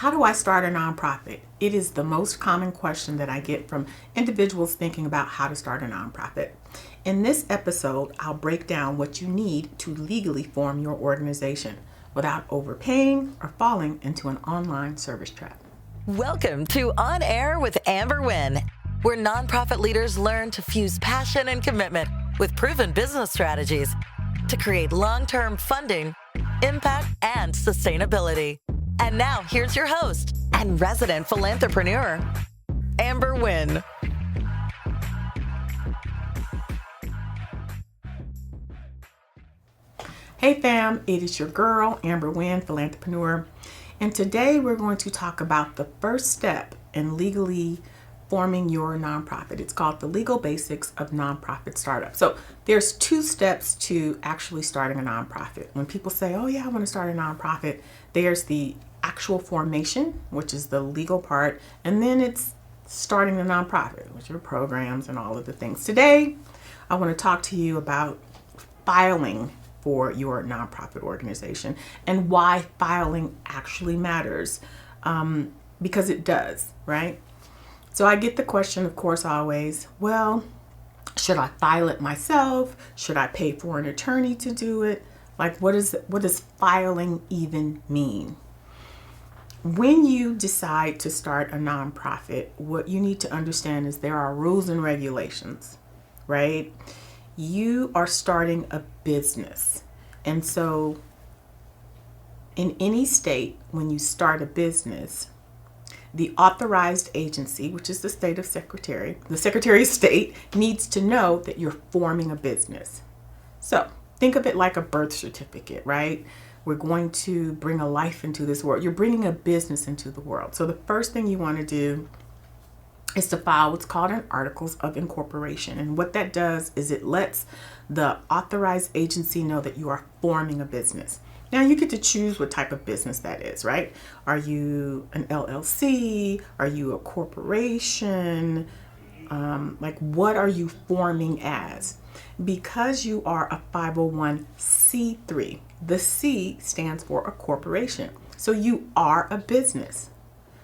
How do I start a nonprofit? It is the most common question that I get from individuals thinking about how to start a nonprofit. In this episode, I'll break down what you need to legally form your organization without overpaying or falling into an online service trap. Welcome to On Air with Amber Wynn, where nonprofit leaders learn to fuse passion and commitment with proven business strategies to create long-term funding, impact, and sustainability. And now, here's your host and resident Philanthrepreneur, Amber Wynn. Hey fam, it is your girl, Amber Wynn, Philanthrepreneur. And today we're going to talk about the first step in legally forming your nonprofit. It's called the legal basics of nonprofit startup. So there's two steps to actually starting a nonprofit. When people say, oh yeah, I want to start a nonprofit, there's the actual formation, which is the legal part, and then it's starting the nonprofit, which are programs and all of the things. Today, I want to talk to you about filing for your nonprofit organization and why filing actually matters, because it does, right? So I get the question, of course, always, well, should I file it myself? Should I pay for an attorney to do it? Like, what does filing even mean? When you decide to start a nonprofit, what you need to understand is there are rules and regulations, right? You are starting a business. And so in any state, when you start a business, the authorized agency, which is the Secretary of State, needs to know that you're forming a business. So think of it like a birth certificate, right? We're going to bring a life into this world. You're bringing a business into the world. So the first thing you want to do is to file what's called an articles of incorporation. And what that does is it lets the authorized agency know that you are forming a business. Now you get to choose what type of business that is, right? Are you an LLC? Are you a corporation? Like, what are you forming as? Because you are a 501c3, the C stands for a corporation. So you are a business.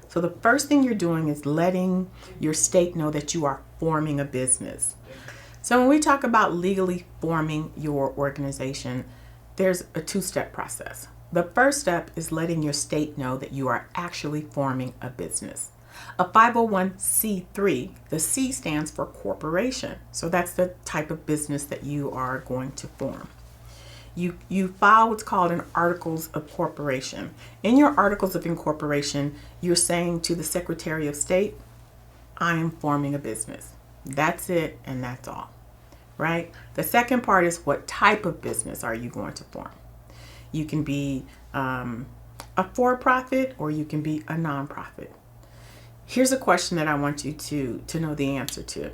So the first thing you're doing is letting your state know that you are forming a business. So when we talk about legally forming your organization, there's a two-step process. The first step is letting your state know that you are actually forming a business. A 501c3, the C stands for corporation. So that's the type of business that you are going to form. You file what's called an articles of corporation. In your articles of incorporation, you're saying to the Secretary of State, I am forming a business. That's it, and that's all, right? The second part is what type of business are you going to form? You can be a for-profit or you can be a nonprofit. Here's a question that I want you to know the answer to.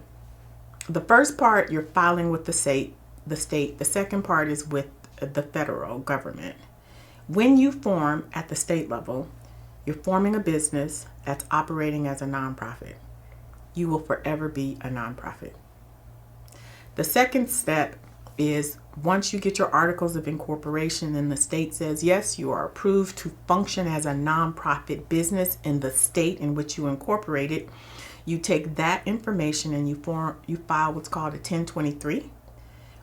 The first part, you're filing with the state. The second part is with the federal government. When you form at the state level, you're forming a business that's operating as a nonprofit. You will forever be a nonprofit. The second step is once you get your articles of incorporation and the state says, yes, you are approved to function as a nonprofit business in the state in which you incorporated, you take that information and you file what's called a 1023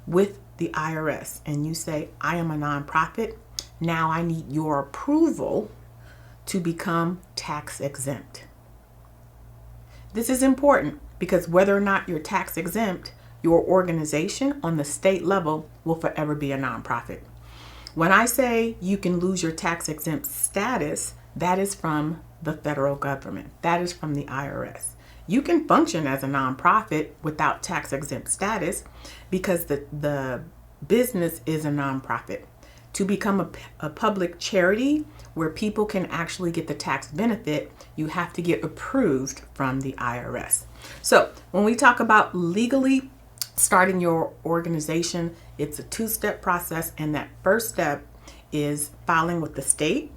with the IRS, and you say, I am a nonprofit. Now I need your approval to become tax exempt. This is important because whether or not you're tax exempt, your organization on the state level will forever be a nonprofit. When I say you can lose your tax exempt status, that is from the federal government. That is from the IRS. You can function as a nonprofit without tax exempt status because the business is a nonprofit. To become a public charity where people can actually get the tax benefit, you have to get approved from the IRS. So when we talk about legally starting your organization, it's a two-step process, and that first step is filing with the state,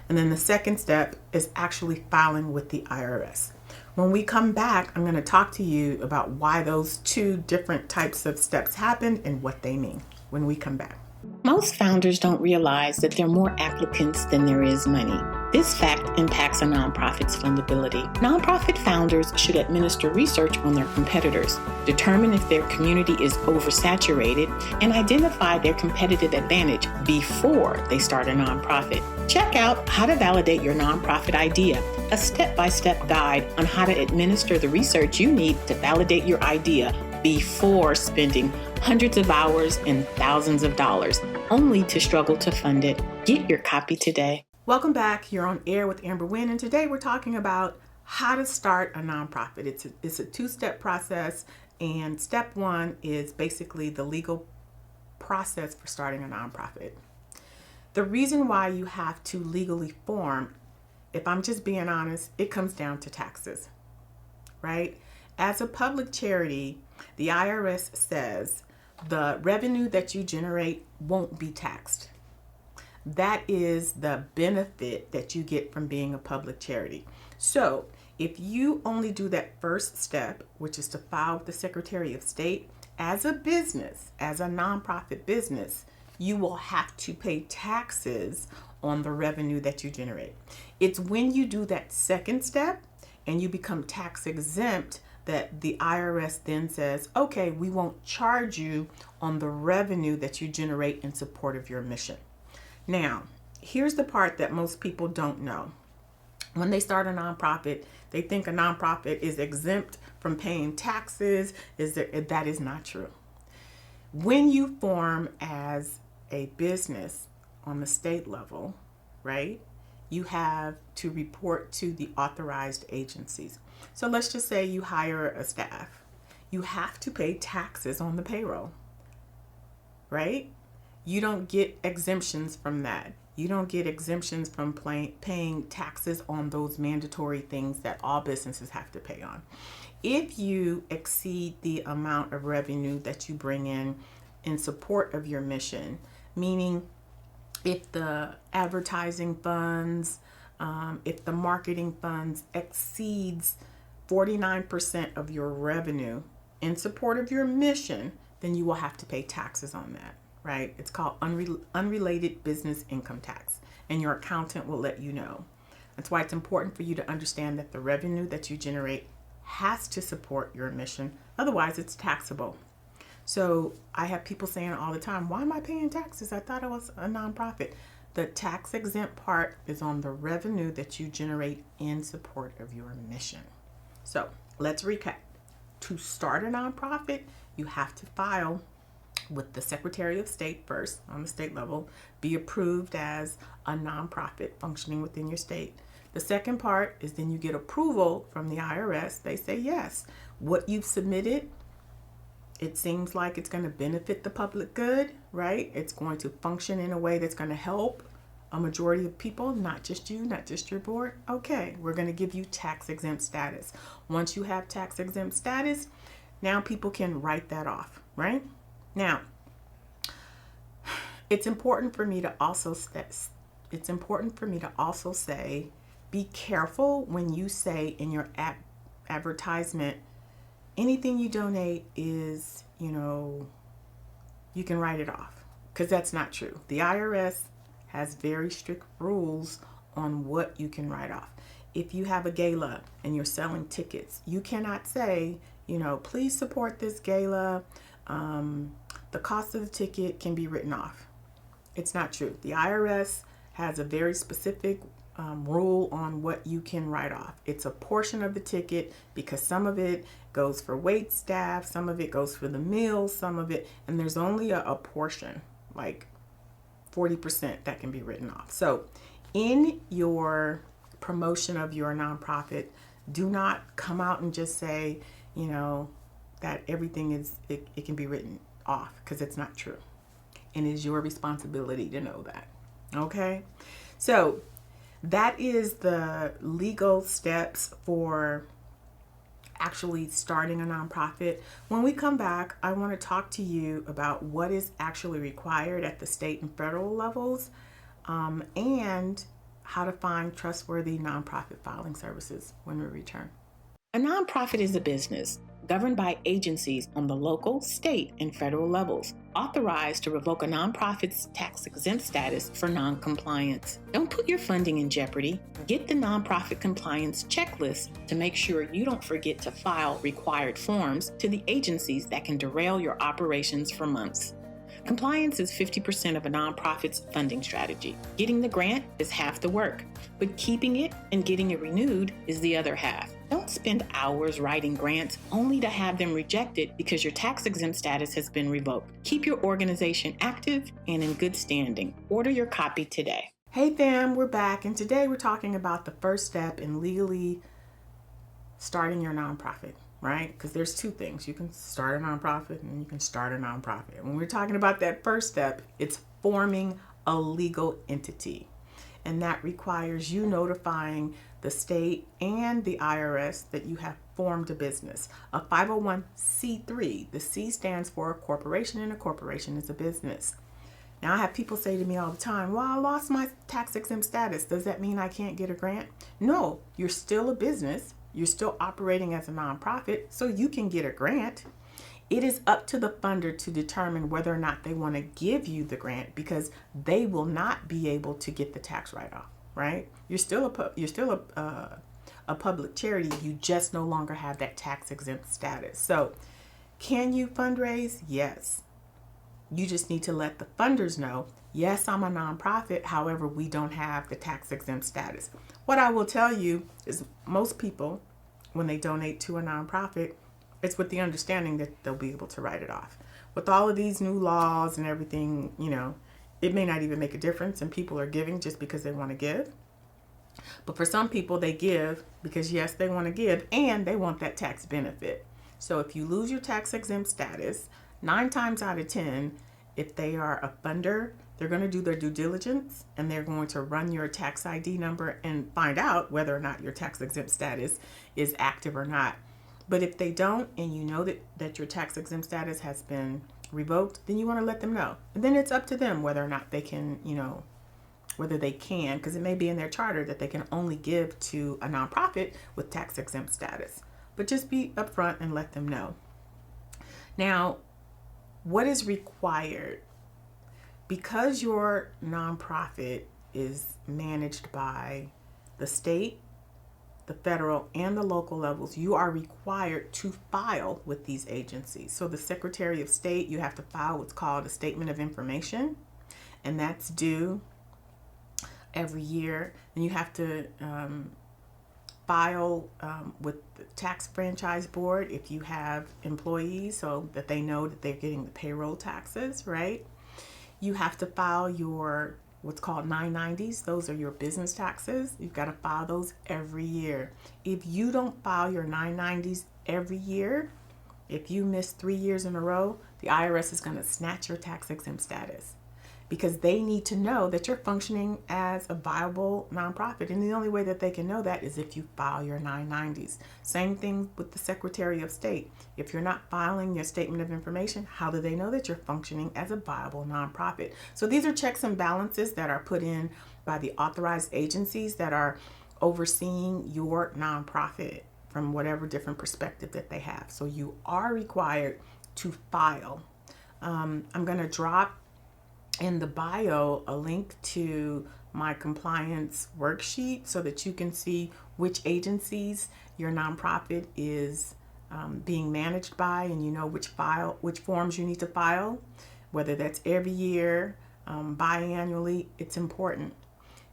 and then the second step is actually filing with the IRS. When we come back, I'm going to talk to you about why those two different types of steps happen and what they mean when we come back. Most founders don't realize that there are more applicants than there is money. This fact impacts a nonprofit's fundability. Nonprofit founders should administer research on their competitors, determine if their community is oversaturated, and identify their competitive advantage before they start a nonprofit. Check out How to Validate Your Nonprofit Idea, a step-by-step guide on how to administer the research you need to validate your idea before spending hundreds of hours and thousands of dollars, only to struggle to fund it. Get your copy today. Welcome back. You're on air with Amber Wynn, and today we're talking about how to start a nonprofit. It's a two-step process, and step one is basically the legal process for starting a nonprofit. The reason why you have to legally form, if I'm just being honest, it comes down to taxes, right? As a public charity, the IRS says the revenue that you generate won't be taxed. That is the benefit that you get from being a public charity. So if you only do that first step, which is to file with the Secretary of State, as a business, as a nonprofit business, you will have to pay taxes on the revenue that you generate. It's when you do that second step and you become tax exempt that the IRS then says, okay, we won't charge you on the revenue that you generate in support of your mission. Now, here's the part that most people don't know. When they start a nonprofit, they think a nonprofit is exempt from paying taxes. That is not true. When you form as a business on the state level, right, you have to report to the authorized agencies. So let's just say you hire a staff. You have to pay taxes on the payroll, right? You don't get exemptions from that. You don't get exemptions from paying taxes on those mandatory things that all businesses have to pay on. If you exceed the amount of revenue that you bring in support of your mission, meaning if the advertising funds, if the marketing funds exceeds 49% of your revenue in support of your mission, then you will have to pay taxes on that. Right? It's called unrelated business income tax, and your accountant will let you know. That's why it's important for you to understand that the revenue that you generate has to support your mission. Otherwise, it's taxable. So I have people saying all the time, why am I paying taxes? I thought I was a nonprofit. The tax exempt part is on the revenue that you generate in support of your mission. So let's recap. To start a nonprofit, you have to file with the Secretary of State first on the state level, be approved as a nonprofit functioning within your state. The second part is then you get approval from the IRS. They say, yes, what you've submitted, it seems like it's going to benefit the public good, right? It's going to function in a way that's going to help a majority of people, not just you, not just your board. Okay, we're going to give you tax exempt status. Once you have tax exempt status, now people can write that off, right? Now, it's important for me to also say, be careful when you say in your advertisement, anything you donate is, you can write it off, because that's not true. The IRS has very strict rules on what you can write off. If you have a gala and you're selling tickets, you cannot say, please support this gala. The cost of the ticket can be written off. It's not true. The IRS has a very specific rule on what you can write off. It's a portion of the ticket, because some of it goes for wait staff, some of it goes for the meals, some of it, and there's only a portion, like 40%, that can be written off. So in your promotion of your nonprofit, do not come out and just say, that everything it can be written off, because it's not true. And it is your responsibility to know that. Okay? So that is the legal steps for actually starting a nonprofit. When we come back, I want to talk to you about what is actually required at the state and federal levels, and how to find trustworthy nonprofit filing services when we return. A nonprofit is a business governed by agencies on the local, state, and federal levels, authorized to revoke a nonprofit's tax-exempt status for non-compliance. Don't put your funding in jeopardy. Get the nonprofit compliance checklist to make sure you don't forget to file required forms to the agencies that can derail your operations for months. Compliance is 50% of a nonprofit's funding strategy. Getting the grant is half the work, but keeping it and getting it renewed is the other half. Don't spend hours writing grants only to have them rejected because your tax-exempt status has been revoked. Keep your organization active and in good standing. Order your copy today. Hey fam, we're back, and today we're talking about the first step in legally starting your nonprofit, right? Because there's two things. You can start a nonprofit and you can start a nonprofit. When we're talking about that first step, it's forming a legal entity. And that requires you notifying the state and the IRS that you have formed a business. A 501c3, the C stands for a corporation, and a corporation is a business. Now, I have people say to me all the time, well, I lost my tax exempt status. Does that mean I can't get a grant? No, you're still a business. You're still operating as a nonprofit, so you can get a grant. It is up to the funder to determine whether or not they want to give you the grant, because they will not be able to get the tax write-off, right? You're still a public charity. You just no longer have that tax exempt status. So can you fundraise? Yes. You just need to let the funders know, yes, I'm a nonprofit. However, we don't have the tax exempt status. What I will tell you is most people, when they donate to a nonprofit, it's with the understanding that they'll be able to write it off. With all of these new laws and everything, it may not even make a difference, and people are giving just because they want to give. But for some people, they give because, yes, they want to give and they want that tax benefit. So if you lose your tax exempt status, 9 times out of 10, if they are a funder, they're going to do their due diligence and they're going to run your tax ID number and find out whether or not your tax exempt status is active or not. But if they don't, and you know that your tax exempt status has been revoked, then you want to let them know. And then it's up to them whether or not they can, whether they can, because it may be in their charter that they can only give to a nonprofit with tax exempt status. But just be upfront and let them know. Now, what is required? Because your nonprofit is managed by the state, the federal, and the local levels, you are required to file with these agencies. So the Secretary of State, you have to file what's called a Statement of Information, and that's due every year. And you have to file with the Tax Franchise Board if you have employees, so that they know that they're getting the payroll taxes, right? You have to file your what's called 990s. Those are your business taxes. You've got to file those every year. If you don't file your 990s every year, if you miss 3 years in a row, the IRS is going to snatch your tax exempt status, because they need to know that you're functioning as a viable nonprofit. And the only way that they can know that is if you file your 990s. Same thing with the Secretary of State. If you're not filing your Statement of Information, how do they know that you're functioning as a viable nonprofit? So these are checks and balances that are put in by the authorized agencies that are overseeing your nonprofit from whatever different perspective that they have. So you are required to file. I'm going to drop in the bio a link to my compliance worksheet so that you can see which agencies your nonprofit is being managed by, and you know which forms you need to file, whether that's every year, biannually. It's important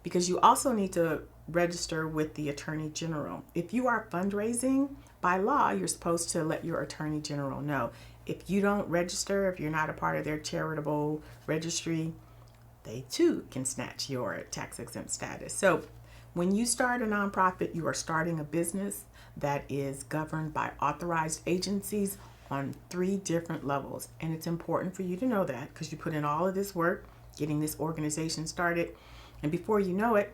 because you also need to register with the Attorney General. If you are fundraising, by law, you're supposed to let your Attorney General know. If you don't register, if you're not a part of their charitable registry, they too can snatch your tax exempt status. So when you start a nonprofit, you are starting a business that is governed by authorized agencies on 3 different levels. And it's important for you to know that, because you put in all of this work getting this organization started. And before you know it,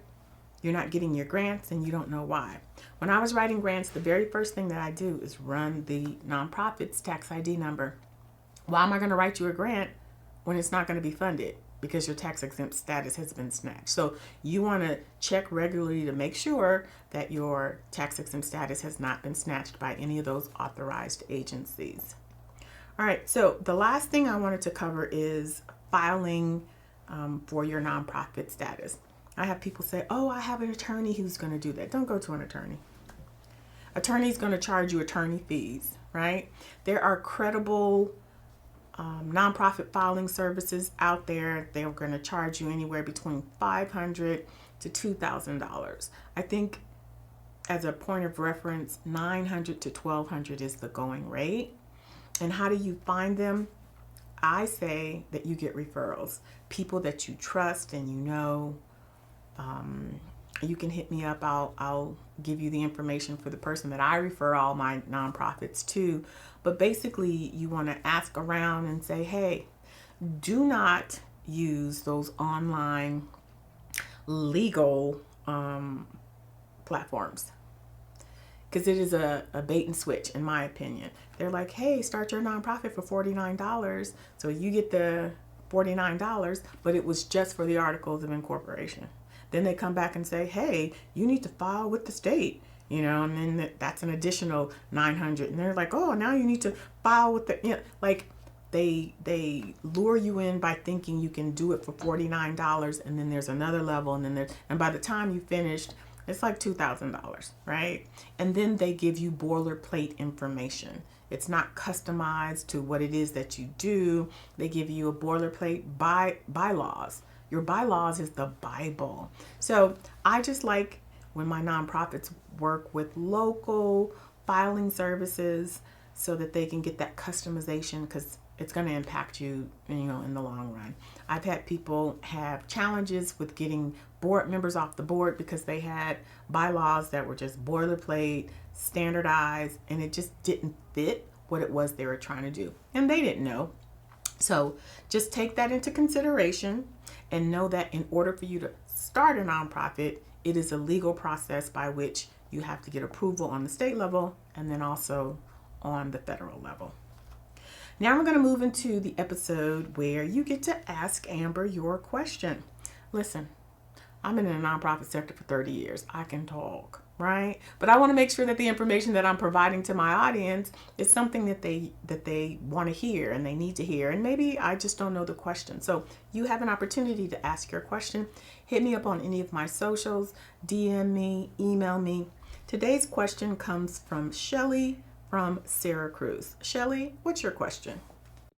you're not getting your grants and you don't know why. When I was writing grants, the very first thing that I do is run the nonprofit's tax ID number. Why am I going to write you a grant when it's not going to be funded? because your tax exempt status has been snatched. So you want to check regularly to make sure that your tax exempt status has not been snatched by any of those authorized agencies. All right, so the last thing I wanted to cover is filing for your nonprofit status. I have people say, oh, I have an attorney who's going to do that. Don't go to an attorney. Attorney's going to charge you attorney fees, right? There are credible nonprofit filing services out there. They're going to charge you anywhere between $500 to $2,000. I think, as a point of reference, $900 to $1,200 is the going rate. And how do you find them? I say that you get referrals, people that you trust and you know. You can hit me up. I'll give you the information for the person that I refer all my nonprofits to. But basically, you want to ask around and say, hey, do not use those online legal platforms, because it is a bait and switch, in my opinion. They're like, hey, start your nonprofit for $49. So you get the $49, but it was just for the articles of incorporation. Then they come back and say, hey, you need to file with the state, and then that's an additional $900. And they're like, oh, now you need to file with the, like they lure you in by thinking you can do it for $49, and then there's another level, and by the time you finished, it's like $2,000, right? And then they give you boilerplate information. It's not customized to what it is that you do. They give you a boilerplate bylaws. Your bylaws is the Bible. So I just like when my nonprofits work with local filing services so that they can get that customization, because it's going to impact you, in the long run. I've had people have challenges with getting board members off the board because they had bylaws that were just boilerplate, standardized, and it just didn't fit what it was they were trying to do. And they didn't know. So just take that into consideration and know that in order for you to start a nonprofit, it is a legal process by which you have to get approval on the state level and then also on the federal level. Now we're going to move into the episode where you get to ask Amber your question. Listen, I've been in the nonprofit sector for 30 years. I can talk, right? But I want to make sure that the information that I'm providing to my audience is something that they want to hear and they need to hear. And maybe I just don't know the question. So you have an opportunity to ask your question. Hit me up on any of my socials, DM me, email me. Today's question comes from Shelly from Syracuse. Shelly, what's your question?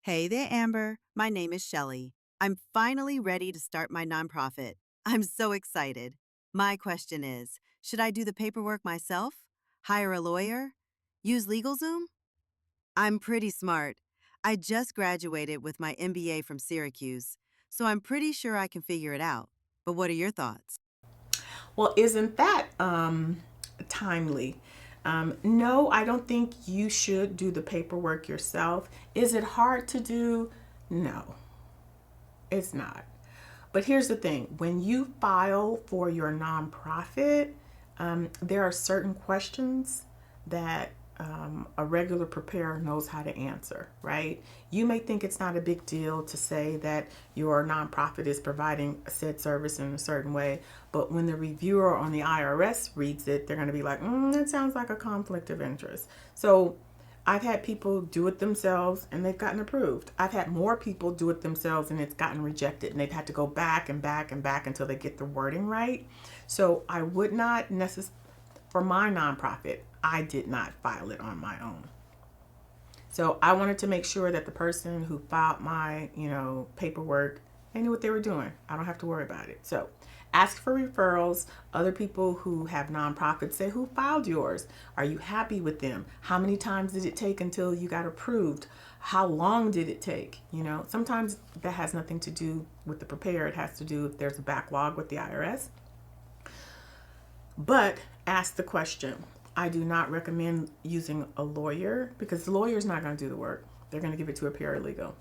Hey there, Amber. My name is Shelly. I'm finally ready to start my nonprofit. I'm so excited. My question is, should I do the paperwork myself? Hire a lawyer? Use LegalZoom? I'm pretty smart. I just graduated with my MBA from Syracuse, so I'm pretty sure I can figure it out. But what are your thoughts? Well, isn't that timely? No, I don't think you should do the paperwork yourself. Is it hard to do? No, it's not. But here's the thing. When you file for your nonprofit, there are certain questions that a regular preparer knows how to answer, right? You may think it's not a big deal to say that your nonprofit is providing a said service in a certain way, but when the reviewer on the IRS reads it, they're going to be like, that sounds like a conflict of interest. So I've had people do it themselves and they've gotten approved. I've had more people do it themselves and it's gotten rejected, and they've had to go back and back and back until they get the wording right. So I would not necessarily, for my nonprofit, I did not file it on my own. So I wanted to make sure that the person who filed my, paperwork, they knew what they were doing. I don't have to worry about it. So ask for referrals. Other people who have nonprofits, say, who filed yours? Are you happy with them? How many times did it take until you got approved? How long did it take? Sometimes that has nothing to do with the preparer. It has to do if there's a backlog with the IRS. But ask the question. I do not recommend using a lawyer, because the lawyer is not going to do the work. They're going to give it to a paralegal.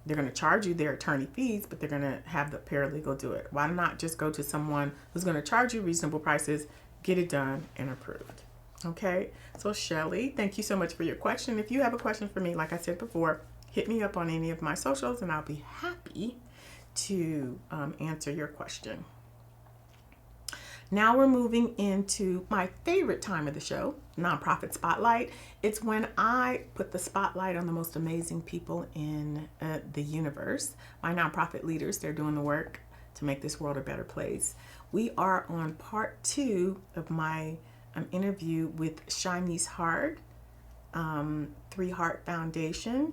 They're going to charge you their attorney fees, but they're going to have the paralegal do it. Why not just go to someone who's going to charge you reasonable prices, get it done and approved? Okay. So Shelly, thank you so much for your question. If you have a question for me, like I said before, hit me up on any of my socials and I'll be happy to answer your question. Now we're moving into my favorite time of the show, Nonprofit Spotlight. It's when I put the spotlight on the most amazing people in the universe. My nonprofit leaders, they're doing the work to make this world a better place. We are on part 2 of my interview with Hart, 3 Hart Foundation.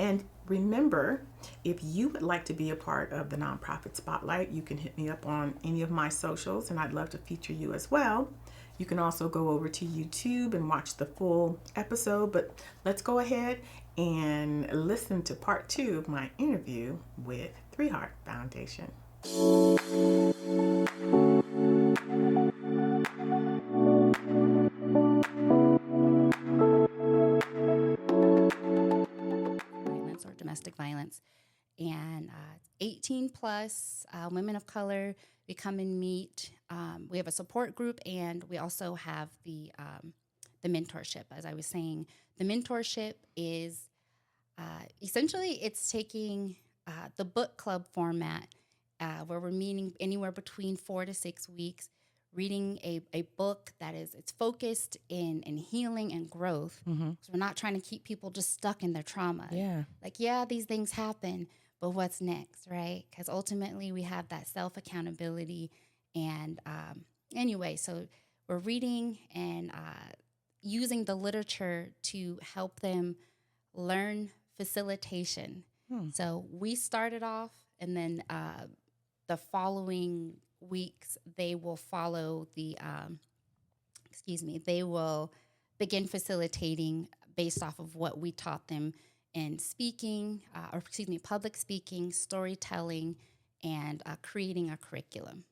And remember, if you would like to be a part of the Nonprofit Spotlight, you can hit me up on any of my socials, and I'd love to feature you as well. You can also go over to YouTube and watch the full episode, but let's go ahead and listen to part 2 of my interview with 3 Hart Foundation. Domestic violence, and 18 plus women of color. We come and meet. We have a support group, and we also have the mentorship. As I was saying, the mentorship is essentially it's taking the book club format where we're meeting anywhere between 4 to 6 weeks, reading a book that it's focused in healing and growth. Mm-hmm. So we're not trying to keep people just stuck in their trauma. Yeah. Like, yeah, these things happen, but what's next, right? Because ultimately we have that self-accountability. And anyway, so we're reading and using the literature to help them learn facilitation. So we started off, and then the following weeks, they will follow they will begin facilitating based off of what we taught them in speaking, public speaking, storytelling, and creating a curriculum.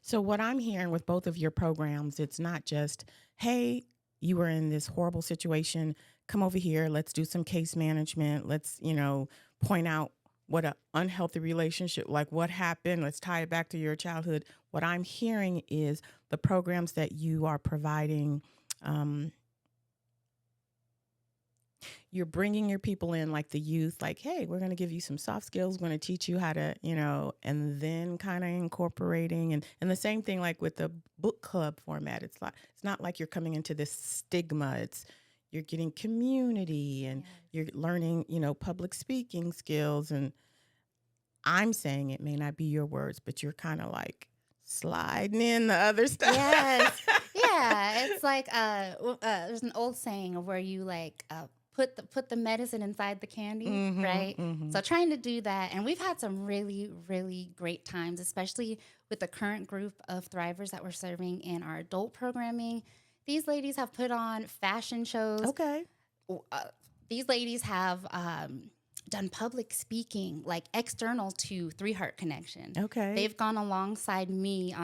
So what I'm hearing with both of your programs, it's not just, hey, you were in this horrible situation, come over here, let's do some case management, let's, point out what an unhealthy relationship, like what happened, let's tie it back to your childhood. What I'm hearing is the programs that you are providing, you're bringing your people in, like the youth, like, hey, we're going to give you some soft skills. We're going to teach you how to, and then kind of incorporating. And the same thing, like with the book club format, it's not like you're coming into this stigma. You're getting community and you're learning, public speaking skills. And I'm saying it may not be your words, but you're kind of like sliding in the other stuff. Yes. Yeah. It's like, there's an old saying of where you like, put the medicine inside the candy, right? Mm-hmm. So trying to do that. And we've had some really, really great times, especially with the current group of thrivers that we're serving in our adult programming. These ladies have put on fashion shows. Okay. These ladies have done public speaking, like external to 3 Hart Connection. Okay. They've gone alongside me on